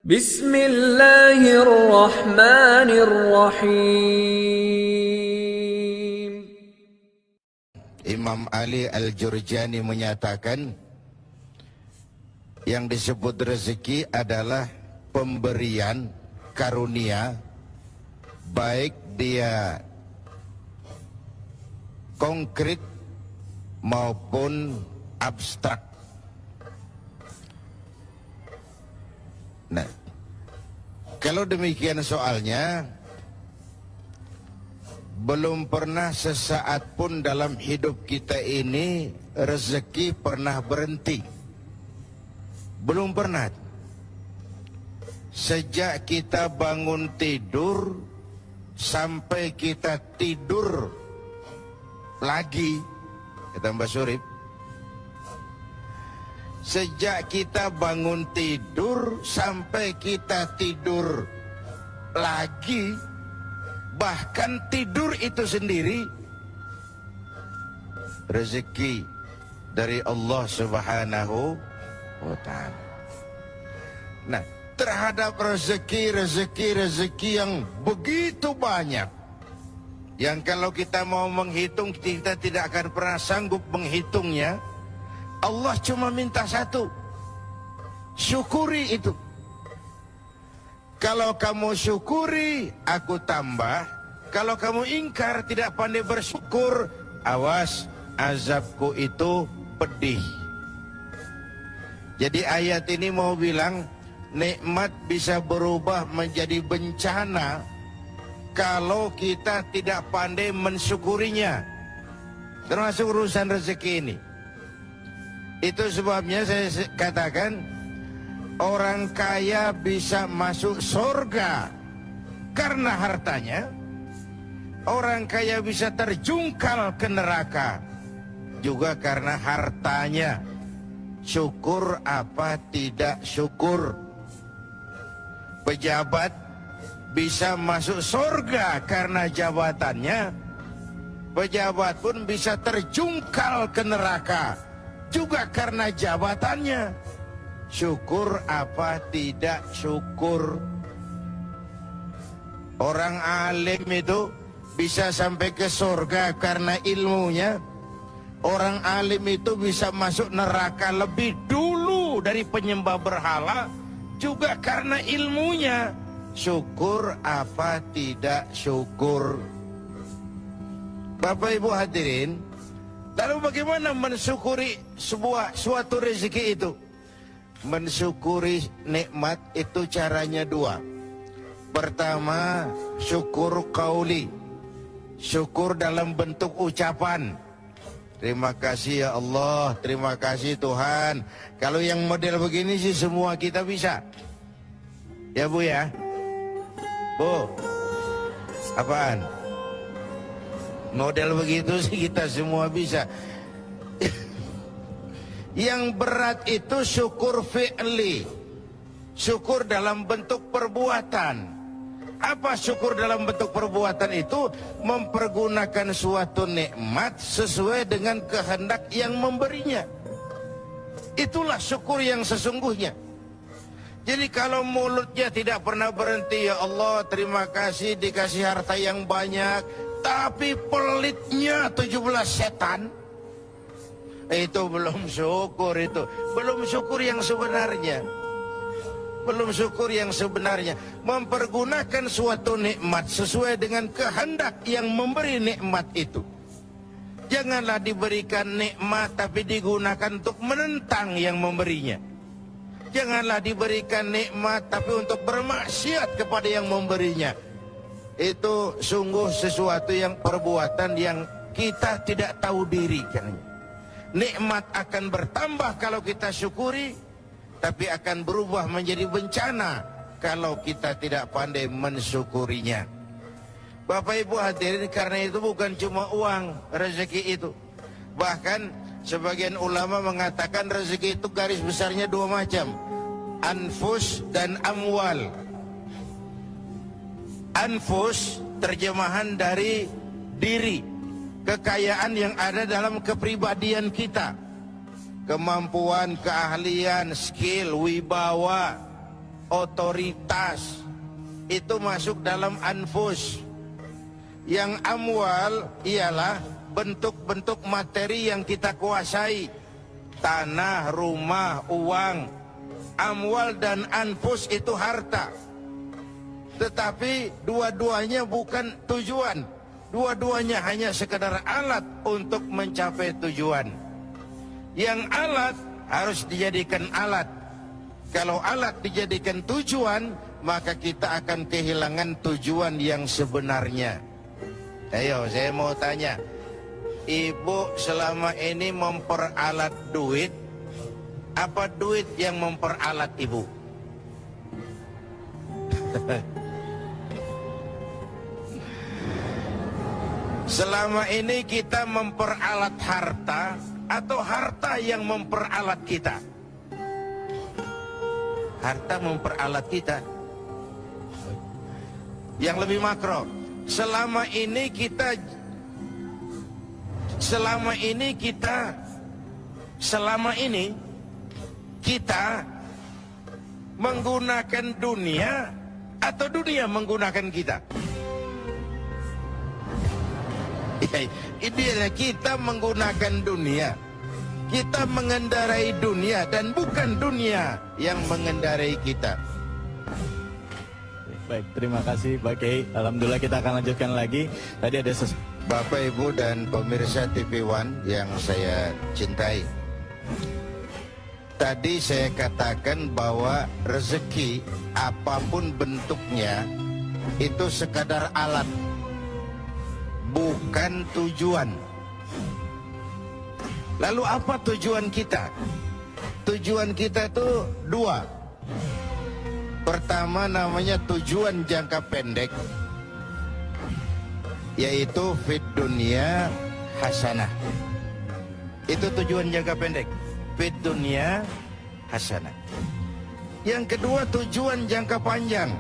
Bismillahirrahmanirrahim. Imam Ali Al-Jurjani menyatakan yang disebut rezeki adalah pemberian karunia, baik dia konkret maupun abstrak. Nah, kalau demikian soalnya, belum pernah sesaat pun dalam hidup kita ini rezeki pernah berhenti. Belum pernah. Sejak kita bangun tidur sampai kita tidur lagi, kata Mbak Surip, sejak kita bangun tidur sampai kita tidur lagi, bahkan tidur itu sendiri rezeki dari Allah Subhanahu wa ta'ala. Nah, terhadap rezeki yang begitu banyak, yang kalau kita mau menghitung kita tidak akan pernah sanggup menghitungnya, Allah cuma minta satu, syukuri itu. Kalau kamu syukuri, aku tambah. Kalau kamu ingkar, tidak pandai bersyukur, awas, azabku itu pedih. Jadi ayat ini mau bilang, nikmat bisa berubah menjadi bencana kalau kita tidak pandai mensyukurinya. Termasuk urusan rezeki ini. Itu sebabnya saya katakan, orang kaya bisa masuk surga karena hartanya. Orang kaya bisa terjungkal ke neraka juga karena hartanya. Syukur apa tidak syukur. Pejabat bisa masuk surga karena jabatannya. Pejabat pun bisa terjungkal ke neraka juga karena jabatannya. Syukur apa tidak syukur. Orang alim itu bisa sampai ke surga karena ilmunya. Orang alim itu bisa masuk neraka lebih dulu dari penyembah berhala juga karena ilmunya. Syukur apa tidak syukur. Bapak Ibu hadirin, lalu bagaimana mensyukuri suatu rezeki itu? Mensyukuri nikmat itu caranya dua. Pertama, syukur qauli. Syukur dalam bentuk ucapan. Terima kasih ya Allah, terima kasih Tuhan. Kalau yang model begini sih semua kita bisa. Ya Bu ya? Bu, apaan? Model begitu sih kita semua bisa. Yang berat itu syukur fi'li, syukur dalam bentuk perbuatan. Apa syukur dalam bentuk perbuatan itu? Mempergunakan suatu nikmat sesuai dengan kehendak yang memberinya. Itulah syukur yang sesungguhnya. Jadi kalau mulutnya tidak pernah berhenti, ya Allah terima kasih dikasih harta yang banyak, tapi pelitnya 17 setan, itu belum syukur. Itu belum syukur yang sebenarnya. Belum syukur yang sebenarnya. Mempergunakan suatu nikmat sesuai dengan kehendak yang memberi nikmat itu. Janganlah diberikan nikmat tapi digunakan untuk menentang yang memberinya. Janganlah diberikan nikmat tapi untuk bermaksiat kepada yang memberinya. Itu sungguh sesuatu yang perbuatan yang kita tidak tahu diri. Nikmat akan bertambah kalau kita syukuri, tapi akan berubah menjadi bencana kalau kita tidak pandai mensyukurinya. Bapak Ibu hadirin, karena itu bukan cuma uang rezeki itu. Bahkan sebagian ulama mengatakan rezeki itu garis besarnya dua macam, anfus dan amwal. Anfus terjemahan dari diri, kekayaan yang ada dalam kepribadian kita, kemampuan, keahlian, skill, wibawa. otoritas. Itu masuk dalam anfus. Yang amwal ialah bentuk-bentuk materi yang kita kuasai. Tanah, rumah, uang. Amwal dan anfus itu harta. Tetapi dua-duanya bukan tujuan. Dua-duanya hanya sekedar alat untuk mencapai tujuan. Yang alat harus dijadikan alat. Kalau alat dijadikan tujuan, maka kita akan kehilangan tujuan yang sebenarnya. Ayo, saya mau tanya, ibu selama ini memperalat duit, apa duit yang memperalat ibu? Selama ini kita memperalat harta atau harta yang memperalat kita? Harta memperalat kita. Yang lebih makro, selama ini kita menggunakan dunia atau dunia menggunakan kita? Idealnya kita menggunakan dunia, kita mengendarai dunia dan bukan dunia yang mengendarai kita. Baik, terima kasih Pak Kiai. Alhamdulillah kita akan lanjutkan lagi. Tadi ada Bapak, Ibu, dan pemirsa TV One yang saya cintai. Tadi saya katakan bahwa rezeki apapun bentuknya itu sekadar alat, bukan tujuan. Lalu apa tujuan kita? Tujuan kita itu dua. Pertama namanya tujuan jangka pendek, yaitu fid dunya hasanah. Itu tujuan jangka pendek, fid dunya hasanah. Yang kedua tujuan jangka panjang,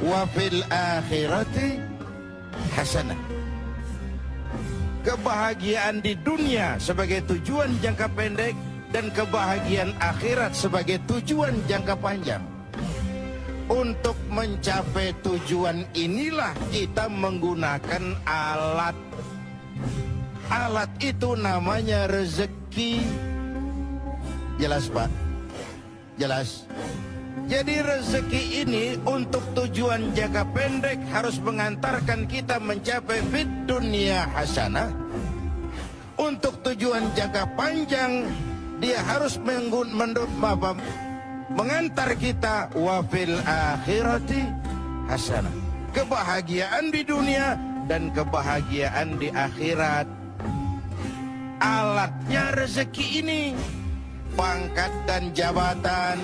wa fil akhirati hasanah. Kebahagiaan di dunia sebagai tujuan jangka pendek dan kebahagiaan akhirat sebagai tujuan jangka panjang. Untuk mencapai tujuan inilah kita menggunakan alat. Alat itu namanya rezeki. Jelas Pak? Jelas? Jadi rezeki ini untuk tujuan jangka pendek harus mengantarkan kita mencapai fid dunya hasanah. Untuk tujuan jangka panjang dia harus mengantar kita wa fil akhirati hasanah. Kebahagiaan di dunia dan kebahagiaan di akhirat. Alatnya rezeki ini, pangkat dan jabatan,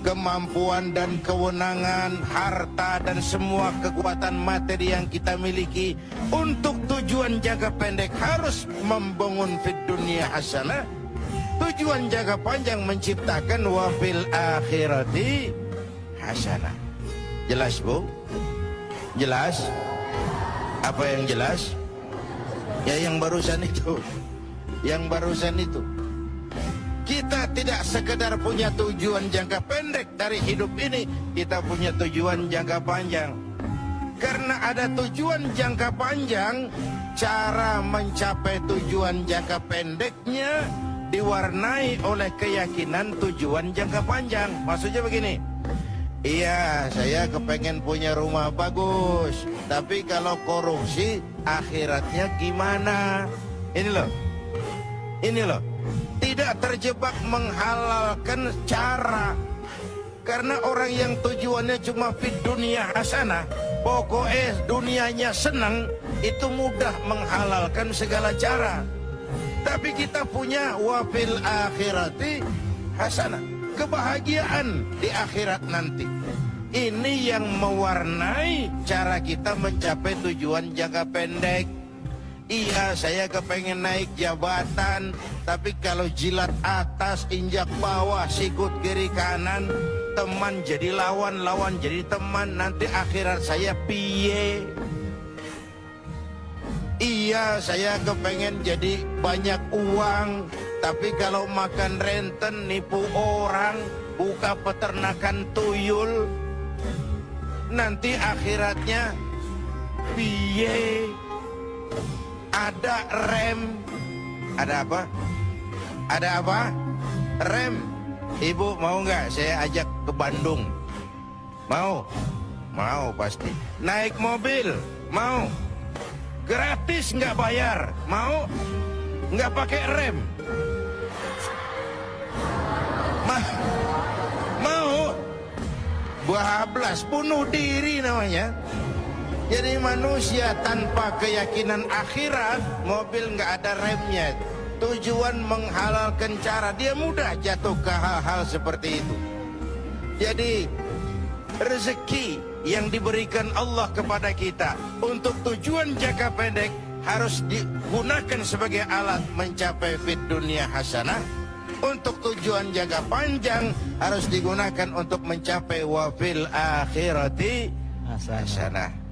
kemampuan dan kewenangan, harta dan semua kekuatan materi yang kita miliki untuk tujuan jangka pendek harus membangun fid dunya hasanah. Tujuan jangka panjang menciptakan wa fil akhirati hasanah. Jelas Bu? Jelas? Apa yang jelas? Ya yang barusan itu. Yang barusan itu. Kita tidak sekedar punya tujuan jangka pendek dari hidup ini, kita punya tujuan jangka panjang. Karena ada tujuan jangka panjang, cara mencapai tujuan jangka pendeknya diwarnai oleh keyakinan tujuan jangka panjang. Maksudnya begini, iya saya kepengen punya rumah bagus, tapi kalau korupsi akhiratnya gimana? Ini loh, tidak terjebak menghalalkan cara. Karena orang yang tujuannya cuma fid dunia hasanah, pokoknya dunianya senang, itu mudah menghalalkan segala cara. Tapi kita punya wa fil akhirati hasanah, kebahagiaan di akhirat nanti. Ini yang mewarnai cara kita mencapai tujuan jangka pendek. Iya, saya kepengen naik jabatan, tapi kalau jilat atas, injak bawah, sikut kiri kanan, teman jadi lawan, lawan jadi teman, nanti akhirat saya piye? Iya, saya kepengen jadi banyak uang, tapi kalau makan renten, nipu orang, buka peternakan tuyul, nanti akhiratnya piye? Ada rem. Ada apa? Ada apa? Rem. Ibu mau nggak saya ajak ke Bandung? Mau? Mau pasti. Naik mobil? Mau? Gratis nggak bayar? Mau? Nggak pakai rem? Mau? Bablas, bunuh diri namanya. Jadi manusia tanpa keyakinan akhirat, mobil nggak ada remnya. Tujuan menghalalkan cara, dia mudah jatuh ke hal-hal seperti itu. Jadi rezeki yang diberikan Allah kepada kita untuk tujuan jangka pendek harus digunakan sebagai alat mencapai fid dunia hasanah. Untuk tujuan jangka panjang harus digunakan untuk mencapai wafil akhirati hasanah.